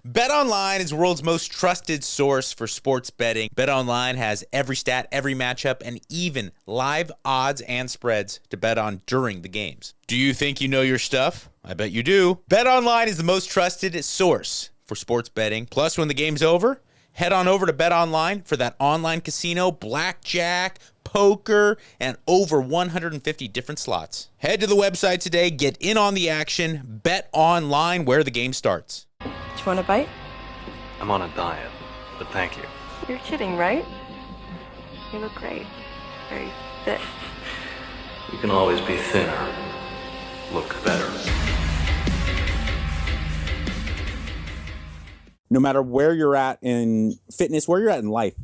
BetOnline is the world's most trusted source for sports betting. BetOnline has every stat, every matchup, and even live odds and spreads to bet on during the games. Do you think you know your stuff? I bet you do. BetOnline is the most trusted source for sports betting. Plus, when the game's over, head on over to BetOnline for that online casino, blackjack, poker, and over 150 different slots. Head to the website today, get in on the action, BetOnline where the game starts. Do you want a bite? I'm on a diet, but thank you. You're kidding, right? You look great. Very fit. You can always be thinner, look better. No matter where you're at in fitness, where you're at in life,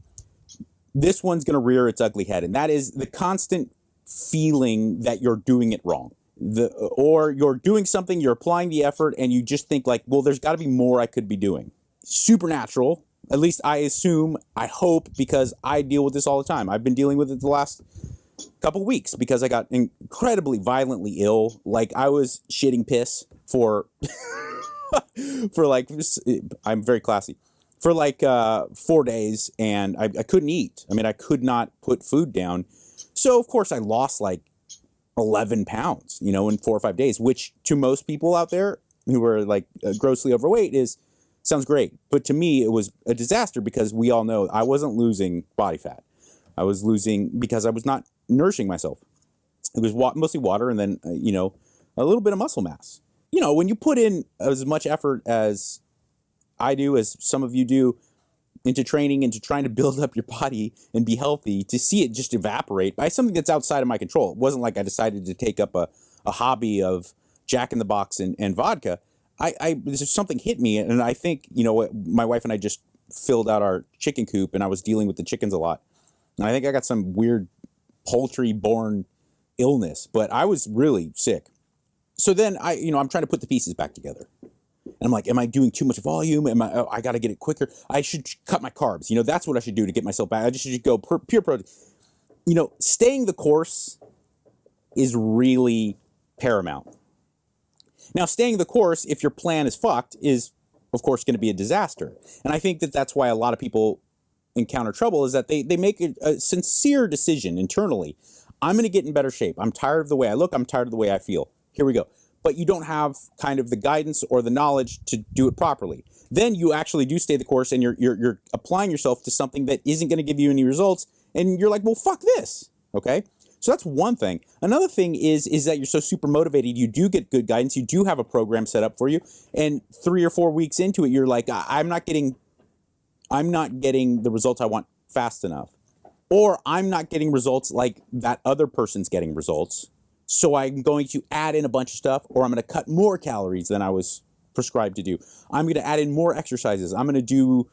this one's going to rear its ugly head. And that is the constant feeling that you're doing it wrong. Or you're doing something, you're applying the effort, and you just think like, well, there's got to be more I could be doing. Supernatural, at least I assume, I hope, because I deal with this all the time. I've been dealing with it the last couple weeks because I got incredibly violently ill. Like I was shitting piss for, for like, I'm very classy, for like 4 days, and I couldn't eat. I mean, I could not put food down. So of course I lost like 11 pounds, in 4 or 5 days, which to most people out there who are like grossly overweight sounds great. But to me, it was a disaster because we all know I wasn't losing body fat. I was losing because I was not nourishing myself. It was mostly water and then, a little bit of muscle mass. When you put in as much effort as I do, as some of you do, into training, into trying to build up your body and be healthy, to see it just evaporate by something that's outside of my control. It wasn't like I decided to take up a hobby of Jack in the Box and vodka. Something hit me, and I think, my wife and I just filled out our chicken coop, and I was dealing with the chickens a lot. And I think I got some weird poultry-borne illness, but I was really sick. So then I'm trying to put the pieces back together. And I'm like, am I doing too much volume? I got to get it quicker. I should cut my carbs. That's what I should do to get myself back. I just should go pure protein. Staying the course is really paramount. Now, staying the course, if your plan is fucked, is, of course, going to be a disaster. And I think that that's why a lot of people encounter trouble, is that they make a sincere decision internally. I'm going to get in better shape. I'm tired of the way I look. I'm tired of the way I feel. Here we go. But you don't have kind of the guidance or the knowledge to do it properly. Then you actually do stay the course, and you're applying yourself to something that isn't going to give you any results, and you're like, well, fuck this, okay? So that's one thing. Another thing is that you're so super motivated, you do get good guidance, you do have a program set up for you, and 3 or 4 weeks into it, you're like, I'm not getting the results I want fast enough, or I'm not getting results like that other person's getting results. So I'm going to add in a bunch of stuff, or I'm going to cut more calories than I was prescribed to do. I'm going to add in more exercises. I'm going to do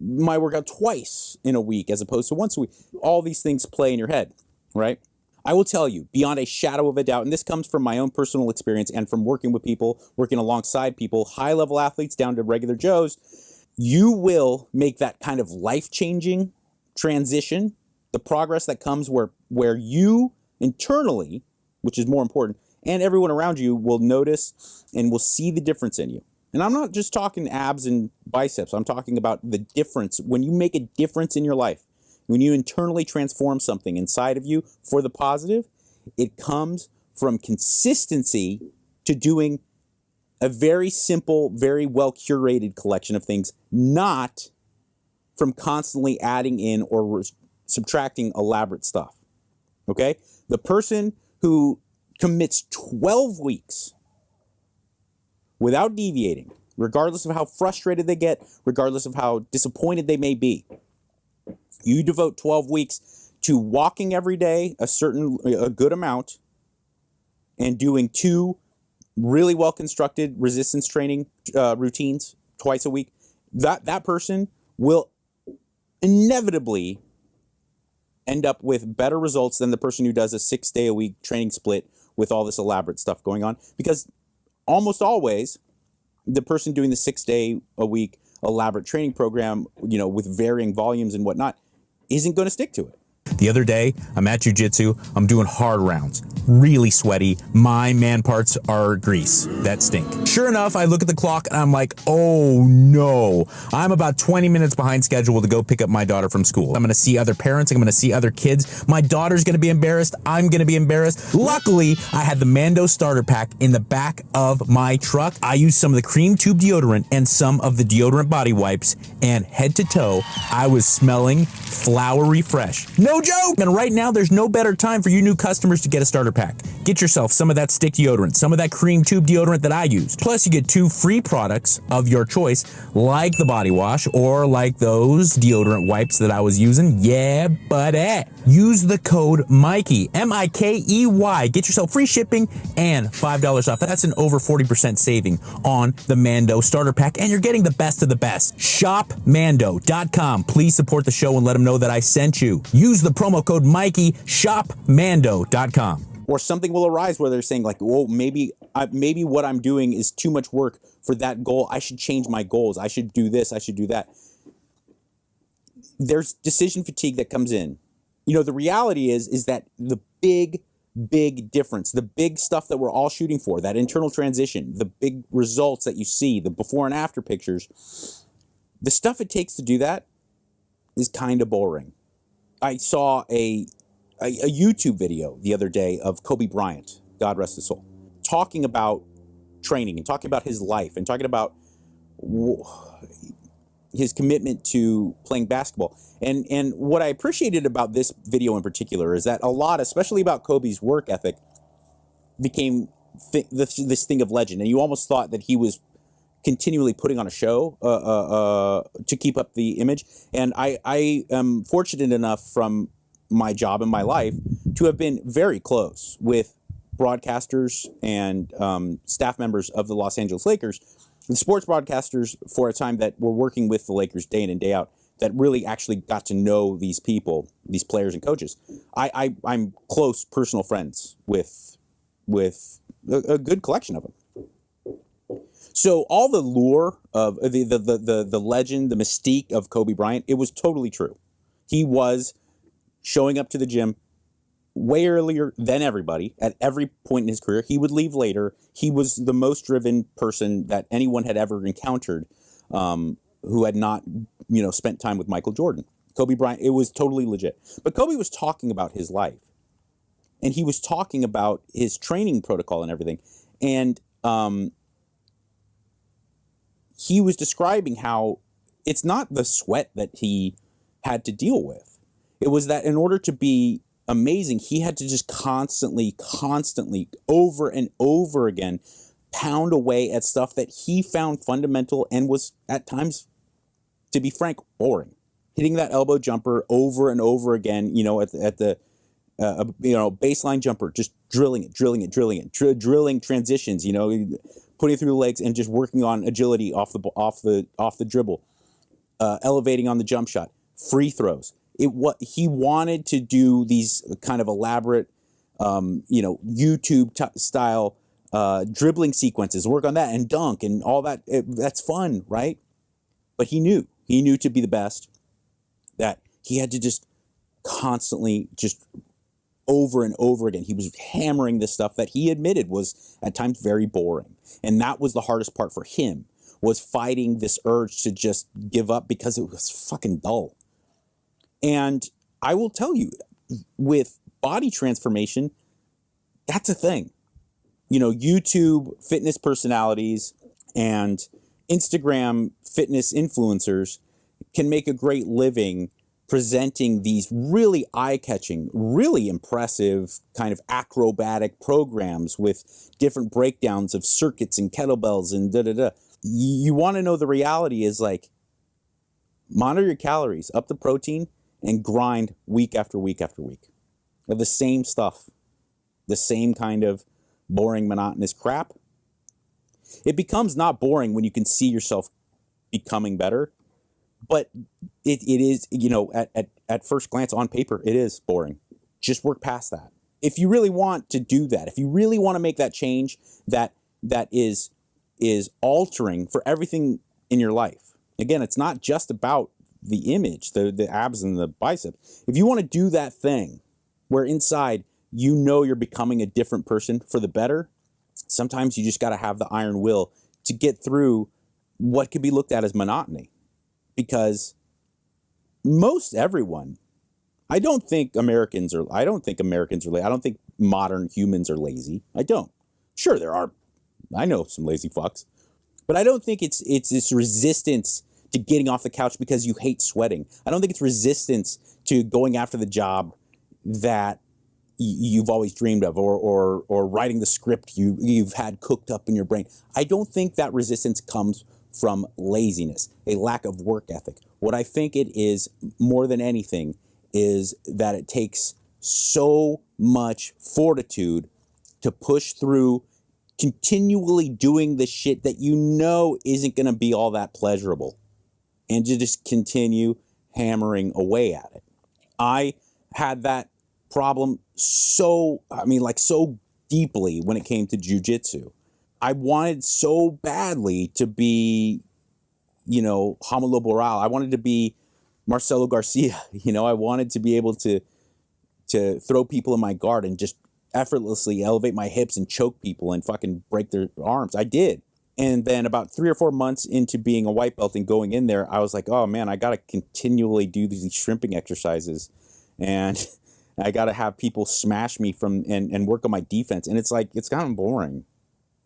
my workout twice in a week as opposed to once a week. All these things play in your head, right? I will tell you, beyond a shadow of a doubt, and this comes from my own personal experience and from working with people, working alongside people, high-level athletes down to regular Joes, you will make that kind of life-changing transition, the progress that comes where you internally, which is more important, and everyone around you will notice and will see the difference in you. And I'm not just talking abs and biceps. I'm talking about the difference. When you make a difference in your life, when you internally transform something inside of you for the positive, it comes from consistency to doing a very simple, very well curated collection of things, not from constantly adding in or subtracting elaborate stuff. Okay? The person who commits 12 weeks without deviating, regardless of how frustrated they get, regardless of how disappointed they may be, you devote 12 weeks to walking every day a good amount and doing 2 really well-constructed resistance training routines twice a week, that person will inevitably end up with better results than the person who does a 6-day-a-week training split with all this elaborate stuff going on. Because almost always, the person doing the 6-day-a-week elaborate training program, with varying volumes and whatnot, isn't going to stick to it. The other day, I'm at jiu-jitsu, I'm doing hard rounds, really sweaty, my man parts are grease, that stink. Sure enough, I look at the clock and I'm like, oh no, I'm about 20 minutes behind schedule to go pick up my daughter from school. I'm gonna see other parents, I'm gonna see other kids, my daughter's gonna be embarrassed, I'm gonna be embarrassed. Luckily, I had the Mando starter pack in the back of my truck. I used some of the cream tube deodorant and some of the deodorant body wipes, and head to toe, I was smelling flowery fresh. No joke! And right now, there's no better time for you new customers to get a starter pack. Get yourself some of that stick deodorant, some of that cream tube deodorant that I used. Plus, you get 2 free products of your choice, like the body wash or like those deodorant wipes that I was using. Yeah, buddy. Use the code Mikey, M-I-K-E-Y. Get yourself free shipping and $5 off. That's an over 40% saving on the Mando starter pack, and you're getting the best of the best. ShopMando.com. Please support the show and let them know that I sent you. Use the promo code Mikey, ShopMando.com. Or something will arise where they're saying like, "Whoa, maybe what I'm doing is too much work for that goal. I should change my goals. I should do this. I should do that." There's decision fatigue that comes in. You know, the reality is that the big difference, the big stuff that we're all shooting for, that internal transition, the big results that you see, the before and after pictures, the stuff it takes to do that is kind of boring. I saw a YouTube video the other day of Kobe Bryant, God rest his soul, talking about training and talking about his life and talking about his commitment to playing basketball. And what I appreciated about this video in particular is that a lot, especially about Kobe's work ethic, became this thing of legend. And you almost thought that he was continually putting on a show to keep up the image. And I am fortunate enough from my job and my life to have been very close with broadcasters and staff members of the Los Angeles Lakers, the sports broadcasters for a time that were working with the Lakers day in and day out, that really actually got to know these people, these players and coaches. I'm close personal friends with a good collection of them. So all the lure of the legend, the mystique of Kobe Bryant, it was totally true. He was showing up to the gym way earlier than everybody at every point in his career. He would leave later. He was the most driven person that anyone had ever encountered, who had not, spent time with Michael Jordan. Kobe Bryant, it was totally legit. But Kobe was talking about his life, and he was talking about his training protocol and everything. And he was describing how it's not the sweat that he had to deal with. It was that in order to be amazing, he had to just constantly, over and over again, pound away at stuff that he found fundamental and was at times, to be frank, boring. Hitting that elbow jumper over and over again, at the baseline jumper, just drilling transitions, putting it through the legs and just working on agility off the dribble, elevating on the jump shot, free throws. He wanted to do these kind of elaborate, YouTube style dribbling sequences, work on that and dunk and all that. That's fun, right? But he knew to be the best that he had to just constantly, just over and over again, he was hammering this stuff that he admitted was at times very boring. And that was the hardest part for him, was fighting this urge to just give up because it was fucking dull. And I will tell you, with body transformation, that's a thing. YouTube fitness personalities and Instagram fitness influencers can make a great living presenting these really eye-catching, really impressive kind of acrobatic programs with different breakdowns of circuits and kettlebells and da-da-da. You want to know the reality is, like, monitor your calories, up the protein, and grind week after week after week of the same stuff, the same kind of boring, monotonous crap. It becomes not boring when you can see yourself becoming better, but it is, at first glance on paper, it is boring. Just work past that. If you really want to do that, if you really want to make that change that is altering for everything in your life. Again, it's not just about the image, the abs and the bicep. If you want to do that thing where inside you know you're becoming a different person for the better, sometimes you just got to have the iron will to get through what could be looked at as monotony. Because most everyone, I don't think Americans are lazy. I don't think modern humans are lazy. I don't. Sure, I know some lazy fucks, but I don't think it's this resistance to getting off the couch because you hate sweating. I don't think it's resistance to going after the job that you've always dreamed of, or writing the script you've had cooked up in your brain. I don't think that resistance comes from laziness, a lack of work ethic. What I think it is more than anything is that it takes so much fortitude to push through continually doing the shit that you know isn't going to be all that pleasurable, and to just continue hammering away at it. I had that problem so deeply when it came to jiu-jitsu. I wanted so badly to be, Romulo Barral. I wanted to be Marcelo Garcia. I wanted to be able to throw people in my guard and just effortlessly elevate my hips and choke people and fucking break their arms. I did. And then about 3 or 4 months into being a white belt and going in there, I was like, oh man, I got to continually do these shrimping exercises, and I got to have people smash me and work on my defense. And it's kind of boring.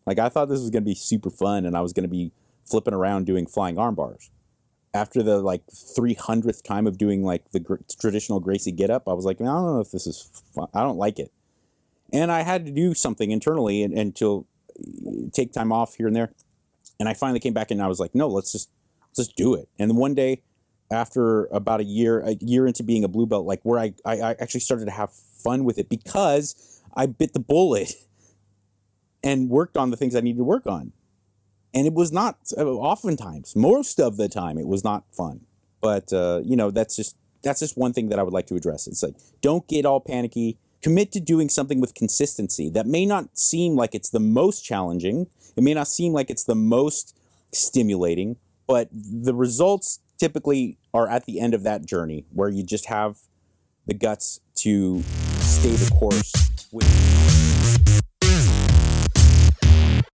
Like, I thought this was going to be super fun, and I was going to be flipping around doing flying arm bars. After the 300th time of doing the traditional Gracie get up, I was like, I don't know if this is fun. I don't like it. And I had to do something internally and to take time off here and there. And I finally came back and I was like, no, let's just do it. And then one day, after about a year into being a blue belt, where I actually started to have fun with it because I bit the bullet and worked on the things I needed to work on. And it was not, oftentimes, most of the time, it was not fun. But, that's just one thing that I would like to address. It's don't get all panicky. Commit to doing something with consistency. That may not seem like it's the most challenging. It may not seem like it's the most stimulating, but the results typically are at the end of that journey, where you just have the guts to stay the course with